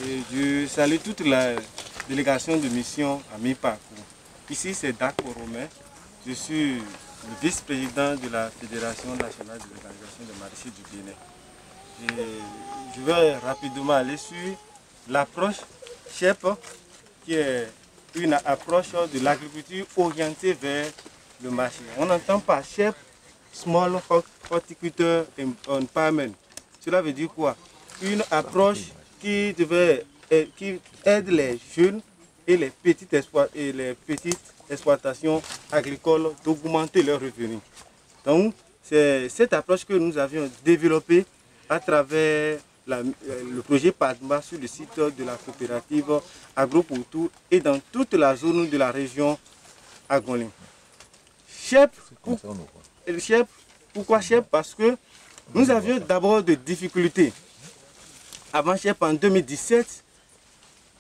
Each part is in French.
Et je salue toute la délégation de mission à mi-parcours. Ici, c'est Daco Romain. Je suis le vice-président de la Fédération nationale de l'organisation des maraîchers du Bénin. Et je vais rapidement aller sur l'approche CHEP, qui est une approche de l'agriculture orientée vers le marché. On entend par CHEP, Small Horticulture Empowerment. Cela veut dire quoi? Une approche qui aide les jeunes et les petites exploitations agricoles d'augmenter leurs revenus. Donc, c'est cette approche que nous avions développée à travers le projet PADMA sur le site de la coopérative AgroPoutou et dans toute la zone de la région Agolim. CHEP, pourquoi CHEP? Parce que nous avions d'abord des difficultés. Avant CHEP, en 2017,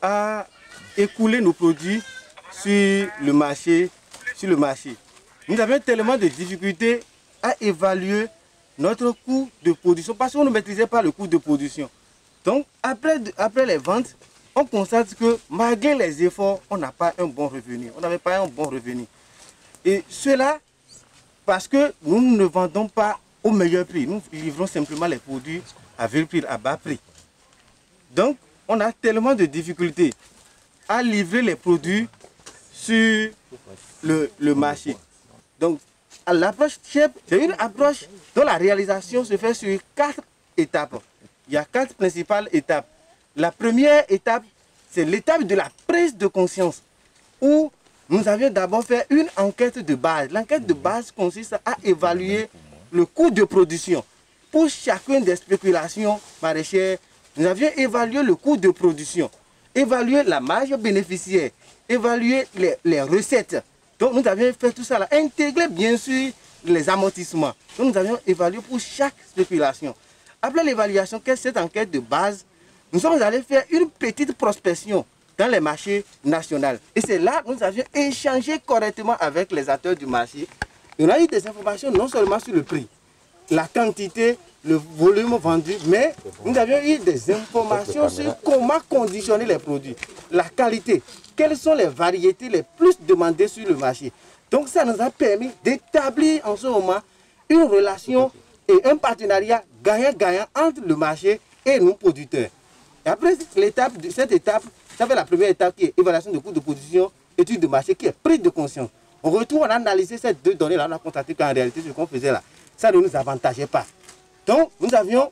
à écouler nos produits sur le marché. Nous avions tellement de difficultés à évaluer notre coût de production parce qu'on ne maîtrisait pas le coût de production. Donc, après les ventes, on constate que malgré les efforts, on n'a pas un bon revenu. On n'avait pas un bon revenu. Et cela parce que nous ne vendons pas au meilleur prix. Nous livrons simplement les produits à vil prix, à bas prix. Donc, on a tellement de difficultés à livrer les produits sur le marché. Donc, l'approche CHEP, c'est une approche dont la réalisation se fait sur 4 étapes. Il y a 4 principales étapes. La première étape, c'est l'étape de la prise de conscience, où nous avions d'abord fait une enquête de base. L'enquête de base consiste à évaluer le coût de production. Pour chacune des spéculations maraîchères, nous avions évalué le coût de production, évalué la marge bénéficiaire, évalué les recettes. Donc nous avions fait tout ça là, intégré bien sûr les amortissements. Donc nous avions évalué pour chaque spéculation. Après l'évaluation, cette enquête de base, nous sommes allés faire une petite prospection dans les marchés nationaux. Et c'est là que nous avions échangé correctement avec les acteurs du marché. Et on a eu des informations non seulement sur le prix, la quantité, le volume vendu, mais nous avions eu des informations sur comment conditionner les produits, la qualité, quelles sont les variétés les plus demandées sur le marché. Donc ça nous a permis d'établir en ce moment une relation et un partenariat gagnant-gagnant entre le marché et nos producteurs. Et après cette étape, ça fait la première étape qui est évaluation de coût de production, étude de marché, qui est prise de conscience. Au retour, on a analysé ces 2 données-là, on a constaté qu'en réalité, ce qu'on faisait là, ça ne nous avantageait pas. Donc, nous avions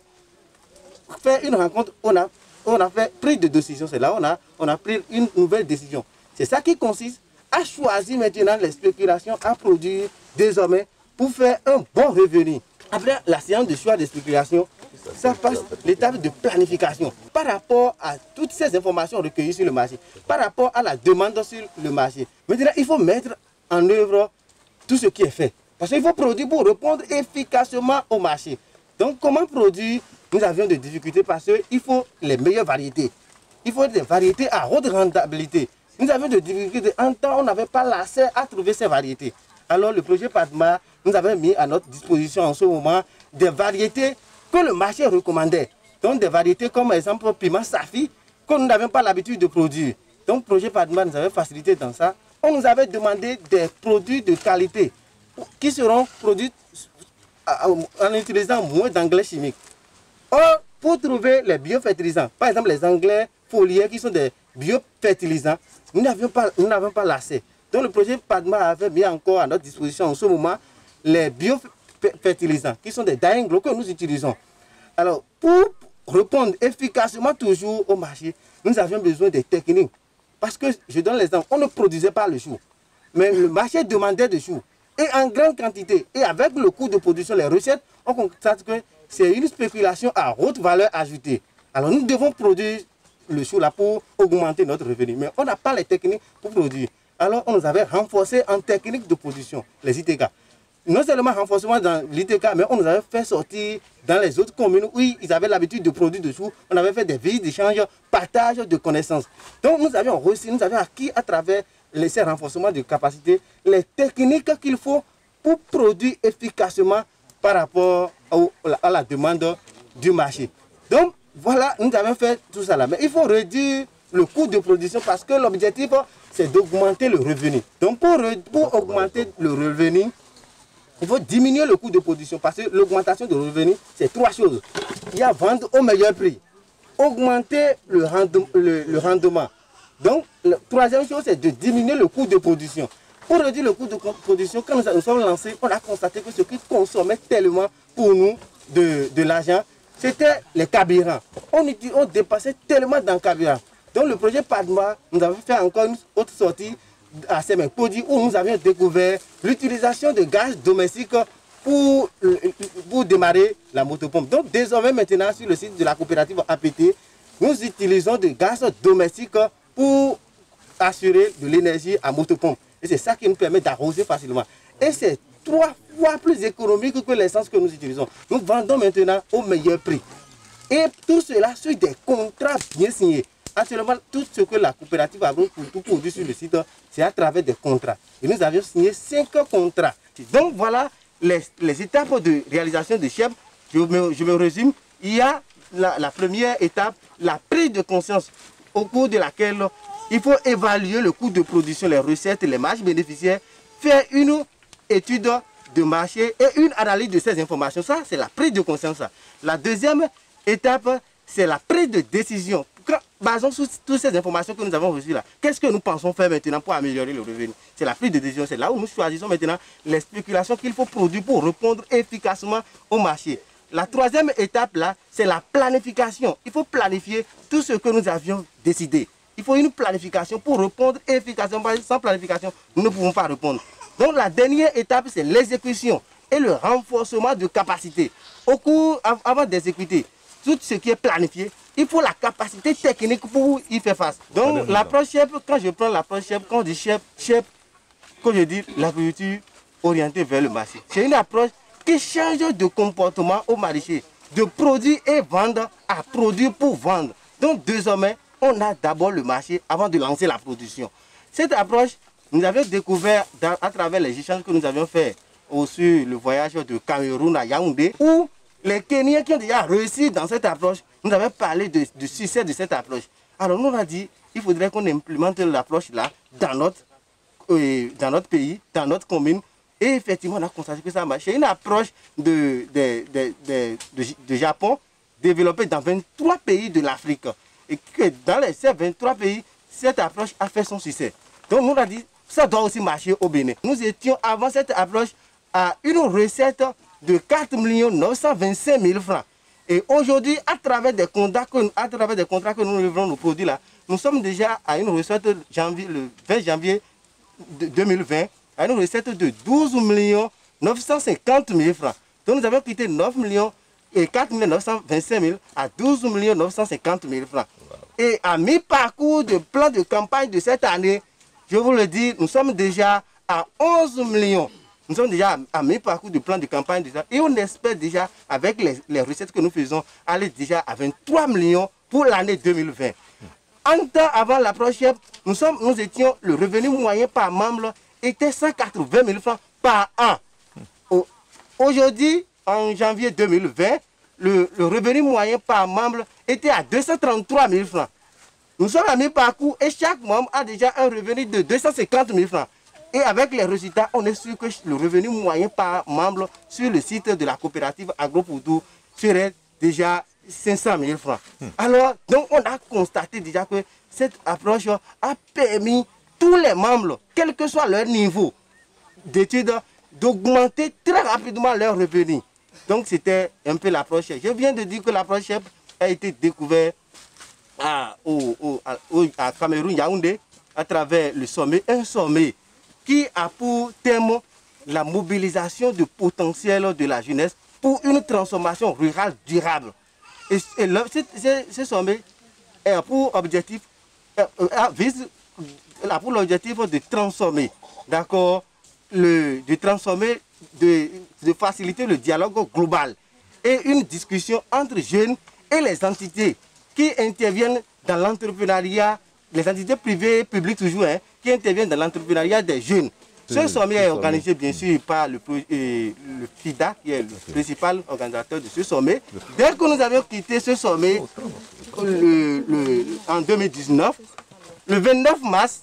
fait une rencontre, on a fait prise de décision. C'est là on a pris une nouvelle décision. C'est ça qui consiste à choisir maintenant les spéculations à produire désormais pour faire un bon revenu. Après la séance de choix des spéculations, ça passe l'étape de planification par rapport à toutes ces informations recueillies sur le marché, par rapport à la demande sur le marché. Maintenant, il faut mettre en œuvre tout ce qui est fait. Parce qu'il faut produire pour répondre efficacement au marché. Donc, comment produire? Nous avions des difficultés parce qu'il faut les meilleures variétés. Il faut des variétés à haute rentabilité. Nous avions des difficultés. En temps, on n'avait pas l'accès à trouver ces variétés. Alors, le projet PADMA nous avait mis à notre disposition en ce moment des variétés que le marché recommandait. Donc, des variétés comme, par exemple, piment safi, que nous n'avions pas l'habitude de produire. Donc, le projet PADMA nous avait facilité dans ça. On nous avait demandé des produits de qualité qui seront produits en utilisant moins d'engrais chimiques. Or, pour trouver les biofertilisants, par exemple les engrais foliaires qui sont des biofertilisants, nous n'avions pas l'accès. Donc le projet PADMA avait mis encore à notre disposition en ce moment les biofertilisants qui sont des dying grows que nous utilisons. Alors, pour répondre efficacement toujours au marché, nous avions besoin des techniques. Parce que, je donne l'exemple, on ne produisait pas le chou, mais le marché demandait du chou. Et en grande quantité, et avec le coût de production, les recettes, on constate que c'est une spéculation à haute valeur ajoutée. Alors nous devons produire le chou là pour augmenter notre revenu. Mais on n'a pas les techniques pour produire. Alors on nous avait renforcé en technique de production, les ITK. Non seulement renforcement dans l'ITK, mais on nous avait fait sortir dans les autres communes où ils avaient l'habitude de produire du chou. On avait fait des visites d'échange, partage de connaissances. Donc nous avions reçu, nous avions acquis à travers ces renforcements de capacité les techniques qu'il faut pour produire efficacement par rapport à la demande du marché. Donc voilà, nous avons fait tout ça là. Mais il faut réduire le coût de production parce que l'objectif, c'est d'augmenter le revenu. Donc, pour augmenter le revenu, il faut diminuer le coût de production parce que l'augmentation de revenu, c'est trois choses. Il y a vendre au meilleur prix, augmenter le rendement. Donc, la troisième chose, c'est de diminuer le coût de production. Pour réduire le coût de production, quand nous sommes lancés, on a constaté que ce qui consommait tellement pour nous de l'argent, c'était les carburants. On dépassait tellement dans le carburant. Donc, le projet Padma, nous avons fait encore une autre sortie à Semekpodi où nous avions découvert l'utilisation de gaz domestique pour démarrer la motopompe. Donc, désormais, maintenant, sur le site de la coopérative APT, nous utilisons du gaz domestique pour assurer de l'énergie à motopompe. Et c'est ça qui nous permet d'arroser facilement. Et c'est 3 fois plus économique que l'essence que nous utilisons. Nous vendons maintenant au meilleur prix. Et tout cela sur des contrats bien signés. Actuellement, tout ce que la coopérative AgroPoutou produit sur le site, c'est à travers des contrats. Et nous avions signé 5 contrats. Donc voilà les étapes de réalisation de CHEP. Je me résume. Il y a la première étape, la prise de conscience, au cours de laquelle il faut évaluer le coût de production, les recettes, les marges bénéficiaires, faire une étude de marché et une analyse de ces informations. Ça, c'est la prise de conscience. La deuxième étape, c'est la prise de décision. Basons sur toutes ces informations que nous avons reçues là, qu'est-ce que nous pensons faire maintenant pour améliorer le revenu? C'est la prise de décision. C'est là où nous choisissons maintenant les spéculations qu'il faut produire pour répondre efficacement au marché. La troisième étape là, c'est la planification. Il faut planifier tout ce que nous avions décidé. Il faut une planification pour répondre efficacement. Sans planification, nous ne pouvons pas répondre. Donc la dernière étape, c'est l'exécution et le renforcement de capacité. Avant d'exécuter tout ce qui est planifié, il faut la capacité technique pour y faire face. Donc l'approche CHEP, quand je prends l'approche CHEP, quand je dis CHEP, quand je dis l'agriculture orientée vers le marché, c'est une approche qui change de comportement au marché, de produire et vendre à produire pour vendre. Donc désormais, on a d'abord le marché avant de lancer la production. Cette approche, nous avions découvert à travers les échanges que nous avions fait sur le voyage de Cameroun à Yaoundé, où les Kenyans qui ont déjà réussi dans cette approche, nous avons parlé du succès de cette approche. Alors nous on a dit, il faudrait qu'on implémente l'approche là dans notre pays, dans notre commune. Et effectivement, on a constaté que ça marche. C'est une approche de Japon développée dans 23 pays de l'Afrique. Et que dans ces 23 pays, cette approche a fait son succès. Donc nous on a dit, ça doit aussi marcher au Bénin. Nous étions avant cette approche à une recette de 4 925 000 francs. Et aujourd'hui, à travers des contrats que nous livrons nos produits là, nous sommes déjà à une recette le 20 janvier 2020, à une recette de 12 950 000 francs. Donc nous avons quitté 9 millions et 4 925 000 à 12 950 000 francs. Et à mi-parcours de plan de campagne de cette année, je vous le dis, nous sommes déjà à 11 millions. Nous sommes déjà à mi-parcours du plan de campagne déjà. Et on espère déjà, avec les recettes que nous faisons, aller déjà à 23 millions pour l'année 2020. En temps avant l'approche, nous étions, le revenu moyen par membre était 180 000 francs par an. Aujourd'hui, en janvier 2020, le revenu moyen par membre était à 233 000 francs. Nous sommes à mi-parcours et chaque membre a déjà un revenu de 250 000 francs. Et avec les résultats, on est sûr que le revenu moyen par membre sur le site de la coopérative AgroPoutou serait déjà 500 000 francs. Alors, donc on a constaté déjà que cette approche a permis tous les membres, quel que soit leur niveau d'études, d'augmenter très rapidement leurs revenus. Donc c'était un peu l'approche. Je viens de dire que l'approche a été découverte à Cameroun, Yaoundé, à travers le sommet, un sommet qui a pour thème la mobilisation du potentiel de la jeunesse pour une transformation rurale durable. Et ce sommet a pour objectif, de transformer, d'accord, de faciliter le dialogue global et une discussion entre jeunes et les entités qui interviennent dans l'entrepreneuriat, les entités privées et publiques toujours, qui interviennent dans l'entrepreneuriat des jeunes. Ce sommet est organisé bien sûr par le FIDA, qui est le principal organisateur de ce sommet. Dès que nous avions quitté ce sommet en 2019, le 29 mars,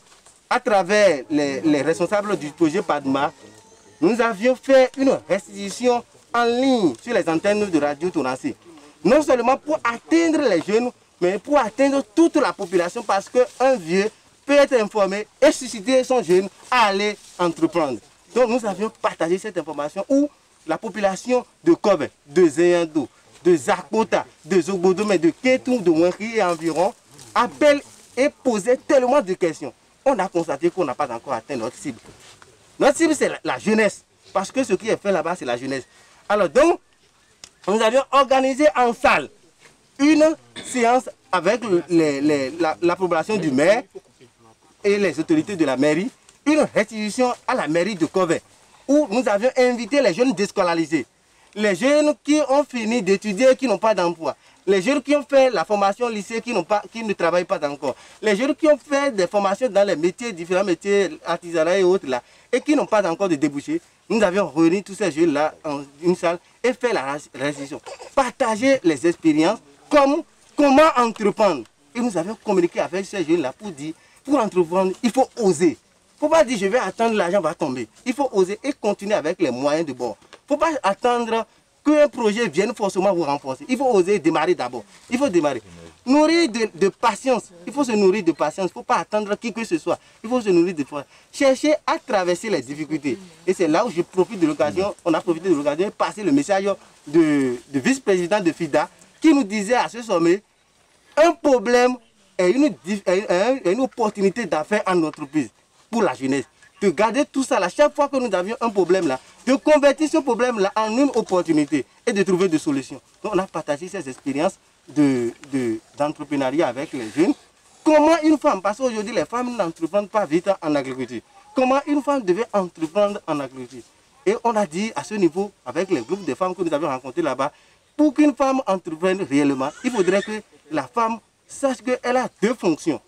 à travers les responsables du projet PADMA, nous avions fait une restitution en ligne sur les antennes de Radio Tonassé. Non seulement pour atteindre les jeunes, mais pour atteindre toute la population, parce qu'un vieux peut être informé et susciter son jeune à aller entreprendre. Donc nous avions partagé cette information où la population de Kobe, de Zeyando, de Zakota, de Zogbodome, de Ketou, de Wenri et environ appelle et posait tellement de questions. On a constaté qu'on n'a pas encore atteint notre cible. Notre cible, c'est la jeunesse, parce que ce qui est fait là-bas, c'est la jeunesse. Alors donc, nous avions organisé en salle une séance avec la population du maire et les autorités de la mairie, une restitution à la mairie de Kobe, où nous avions invité les jeunes déscolarisés, les jeunes qui ont fini d'étudier et qui n'ont pas d'emploi, les jeunes qui ont fait la formation au lycée qui ne travaillent pas encore, les jeunes qui ont fait des formations dans les métiers, différents métiers, artisanat et autres là, et qui n'ont pas encore de débouchés. Nous avions réuni tous ces jeunes-là en une salle et fait la restitution. Partager les expériences, comment entreprendre. Et nous avions communiqué avec ces jeunes-là pour dire, pour entreprendre, il faut oser. Il ne faut pas dire je vais attendre, l'argent va tomber. Il faut oser et continuer avec les moyens de bord. Il ne faut pas attendre qu'un projet vienne forcément vous renforcer. Il faut oser démarrer d'abord. Il faut démarrer. Nourrir de patience. Il faut se nourrir de patience. Il ne faut pas attendre qui que ce soit. Il faut se nourrir de foi. Chercher à traverser les difficultés. Et c'est là où je profite de l'occasion, on a profité de l'occasion de passer le message de vice-président de FIDA qui nous disait à ce sommet, un problème est une opportunité d'affaires en entreprise pour la jeunesse. De garder tout ça là, chaque fois que nous avions un problème là, de convertir ce problème là en une opportunité et de trouver des solutions. Donc on a partagé ces expériences d'entrepreneuriat avec les jeunes. Comment une femme, parce qu'aujourd'hui les femmes n'entreprennent pas vite en agriculture, comment une femme devait entreprendre en agriculture. Et on a dit à ce niveau, avec les groupes de femmes que nous avions rencontrés là-bas, pour qu'une femme entreprenne réellement, il faudrait que la femme sache qu'elle a deux fonctions.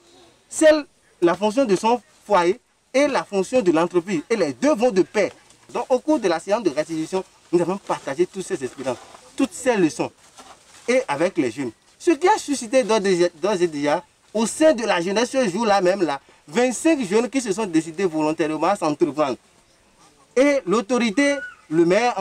La fonction de son foyer et la fonction de l'entreprise. Et les deux vont de pair. Donc au cours de la séance de restitution, nous avons partagé toutes ces expériences, toutes ces leçons, et avec les jeunes. Ce qui a suscité d'ores et déjà, au sein de la jeunesse, ce jour-là même, là, 25 jeunes qui se sont décidés volontairement à s'entreprendre. Et l'autorité, le maire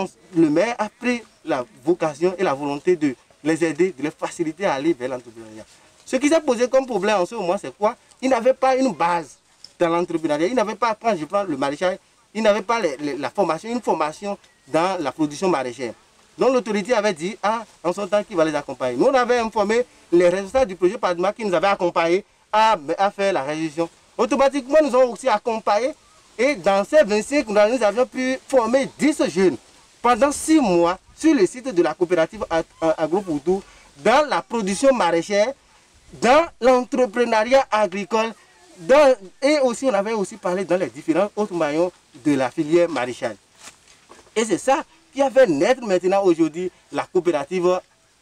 a pris la vocation et la volonté de les aider, de les faciliter à aller vers l'entrepreneuriat. Ce qui s'est posé comme problème en ce moment, c'est quoi? Ils n'avaient pas une base dans l'entrepreneuriat. Ils n'avaient pas, quand je prends le maraîchage, ils n'avaient pas la formation, une formation dans la production maraîchère. Donc l'autorité avait dit, en son temps, qu'il va les accompagner. Nous, on avait informé les responsables du projet PADMA qui nous avaient accompagnés à faire la révision. Automatiquement, nous avons aussi accompagné. Et dans ces 25, nous avions pu former 10 jeunes pendant 6 mois sur le site de la coopérative Agro-Poutou, dans la production maraîchère, dans l'entrepreneuriat agricole, et aussi on avait aussi parlé dans les différents autres maillons de la filière maraîchage. Et c'est ça qui a fait naître maintenant aujourd'hui la coopérative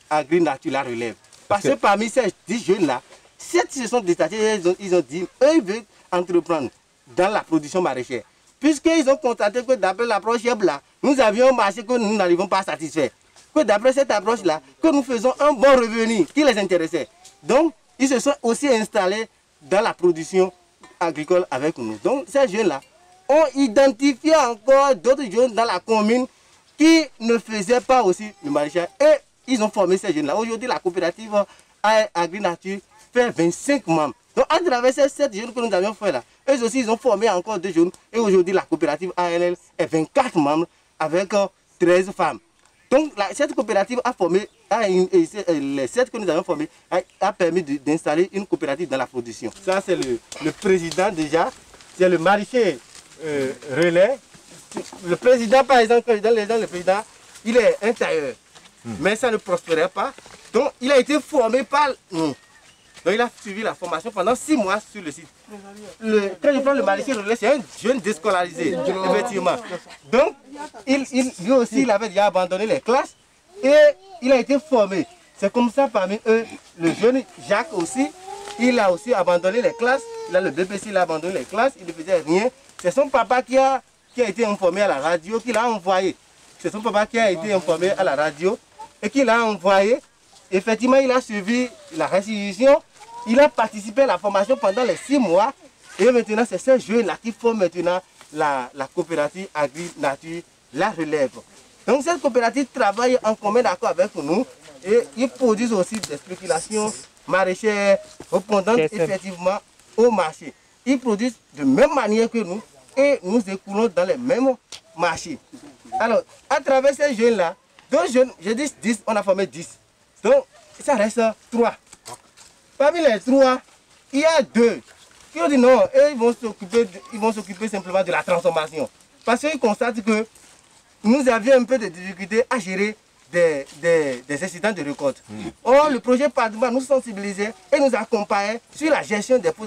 Agri-Nature La Relève. Parce que parmi ces 10 jeunes-là, 7 se sont détachés, ils ont dit, eux, ils veulent entreprendre dans la production maraîchère. Puisqu'ils ont constaté que d'après l'approche là, nous avions un marché que nous n'arrivons pas à satisfaire. Que d'après cette approche-là, que nous faisons un bon revenu qui les intéressait. Donc, ils se sont aussi installés dans la production agricole avec nous. Donc, ces jeunes-là ont identifié encore d'autres jeunes dans la commune qui ne faisaient pas aussi le maraîchage. Et ils ont formé ces jeunes-là. Aujourd'hui, la coopérative Agri-Nature fait 25 membres. Donc, à travers ces 7 jeunes que nous avions fait là, eux aussi, ils ont formé encore 2 jeunes. Et aujourd'hui, la coopérative ALL est 24 membres avec 13 femmes. Donc, cette coopérative a formé, les 7 que nous avons formés, a permis d'installer une coopérative dans la production. Ça, c'est le président déjà, c'est le maraîcher relais. Le président, par exemple, dans le président, il est un tailleur, mais ça ne prospérait pas. Donc, il a été formé par nous. Donc, il a suivi la formation pendant 6 mois sur le site. Quand je prends le maraîcher relais, c'est un jeune déscolarisé, effectivement. Donc, lui aussi, il avait déjà abandonné les classes et il a été formé. C'est comme ça, parmi eux, le jeune Jacques aussi, il a aussi abandonné les classes. Il a le BPC, il a abandonné les classes, il ne faisait rien. C'est son papa qui a qui a été informé à la radio, qui l'a envoyé. C'est son papa qui a été informé à la radio et qui l'a envoyé. Effectivement, il a suivi la restitution. Il a participé à la formation pendant les 6 mois. Et maintenant, c'est ces jeunes-là qui font maintenant la coopérative Agri-Nature La Relève. Donc cette coopérative travaille en commun d'accord avec nous et ils produisent aussi des spéculations maraîchères répondant effectivement au marché. Ils produisent de même manière que nous et nous écoulons dans les mêmes marchés. Alors, à travers ces jeunes-là, 2 jeunes, je dis 10, on a formé 10. Donc, ça reste 3. Parmi les 3, il y a 2 qui ont dit non, eux, ils vont s'occuper simplement de la transformation. Parce qu'ils constatent que nous avions un peu de difficulté à gérer des incidents de récolte. Or, le projet Padma nous sensibilisait et nous accompagnait sur la gestion des pots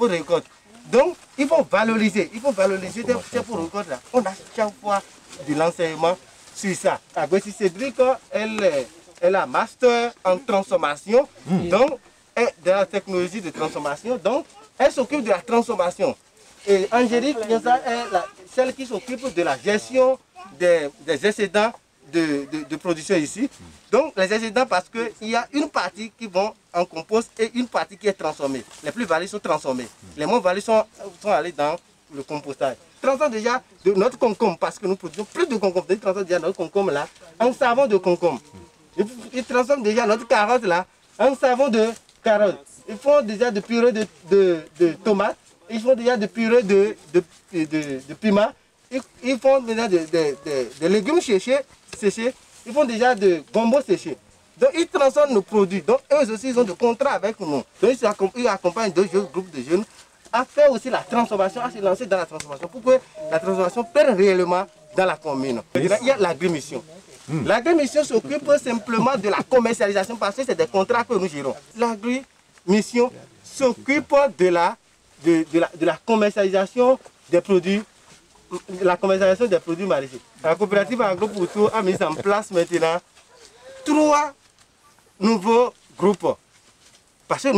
de récolte. Donc, il faut valoriser ces pots de récolte-là. On a chaque fois de l'enseignement sur ça. Agouessi Cédric, elle a master en transformation, donc, de la technologie de transformation. Donc, elle s'occupe de la transformation. Et Angélique, celle qui s'occupe de la gestion des excédents de production ici. Donc les excédents parce qu'il y a une partie qui vont en compost et une partie qui est transformée. Les plus valides sont transformés. Les moins valides sont allés dans le compostage. Transforme déjà de notre concombre parce que nous produisons plus de concombre. Ils transforment déjà notre concombre là en savon de concombre. Ils transforment déjà notre carotte là en savon de carotte. Ils font déjà de purée de tomates. Ils font déjà de purée de piment. Ils font déjà des légumes séchés. Ils font déjà de gombo séché. Donc ils transforment nos produits. Donc eux aussi ils ont des contrats avec nous. Donc ils accompagnent 2 groupes de jeunes à faire aussi la transformation, à se lancer dans la transformation pour que la transformation perde réellement dans la commune. Il y a l'agri-mission. L'agri-mission s'occupe simplement de la commercialisation parce que c'est des contrats que nous gérons. L'agri-mission s'occupe de la commercialisation des produits, maraîchers. La coopérative Agro-Poutou a mis en place maintenant 3 nouveaux groupes. Parce que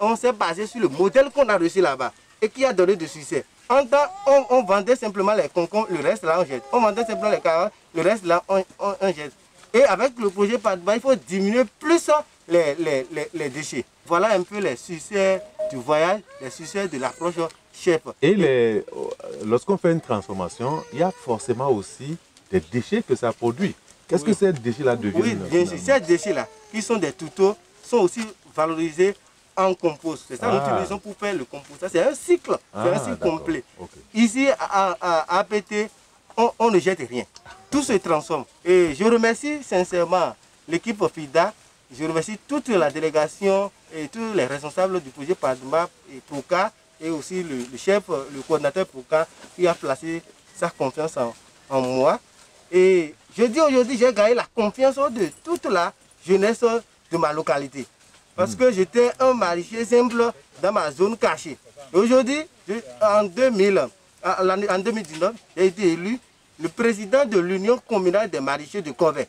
on s'est basé sur le modèle qu'on a reçu là-bas et qui a donné du succès. En temps, on vendait simplement les concombres, le reste là on jette. On vendait simplement les carottes, le reste là on jette. Et avec le projet Padma, il faut diminuer plus les déchets. Voilà un peu les succès du voyage, les succès de l'approche chef. Et lorsqu'on fait une transformation, il y a forcément aussi des déchets que ça produit. Qu'est-ce que ces déchets-là deviennent? Oui, bien sûr. Ces déchets-là, qui sont des tutos, sont aussi valorisés en compost. C'est ça que nous utilisons pour faire le compost. C'est un cycle, complet. Okay. Ici, à APT, on ne jette rien. Tout se transforme. Et je remercie sincèrement l'équipe FIDA. Je remercie toute la délégation et tous les responsables du projet Padma et PROCA et aussi le chef, le coordinateur PROCA qui a placé sa confiance en moi. Et je dis aujourd'hui, j'ai gagné la confiance de toute la jeunesse de ma localité. Parce que j'étais un maraîcher simple dans ma zone cachée. Aujourd'hui, en 2019, j'ai été élu le président de l'Union communale des maraîchers de Corvée.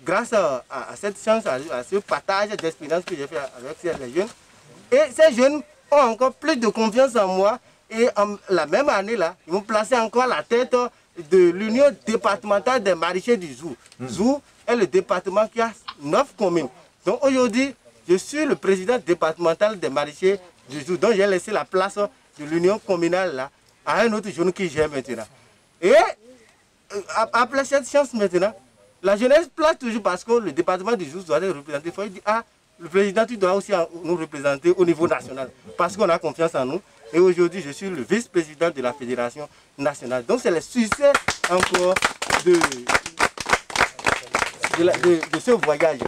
Grâce à cette chance, à ce partage d'expérience que j'ai fait avec ces jeunes. Et ces jeunes ont encore plus de confiance en moi. Et la même année-là, ils m'ont placé encore à la tête de l'Union départementale des maraîchers du Zou. Zou est le département qui a 9 communes. Donc aujourd'hui, je suis le président départemental des maraîchers du Zou. Donc j'ai laissé la place de l'Union communale là, à un autre jeune qui gère maintenant. Et après cette chance maintenant, la jeunesse place toujours parce que le département du Zou doit être représenté. Il faut dire, le président, tu dois aussi nous représenter au niveau national. Parce qu'on a confiance en nous. Et aujourd'hui, je suis le vice-président de la Fédération nationale. Donc c'est le succès encore de ce voyage.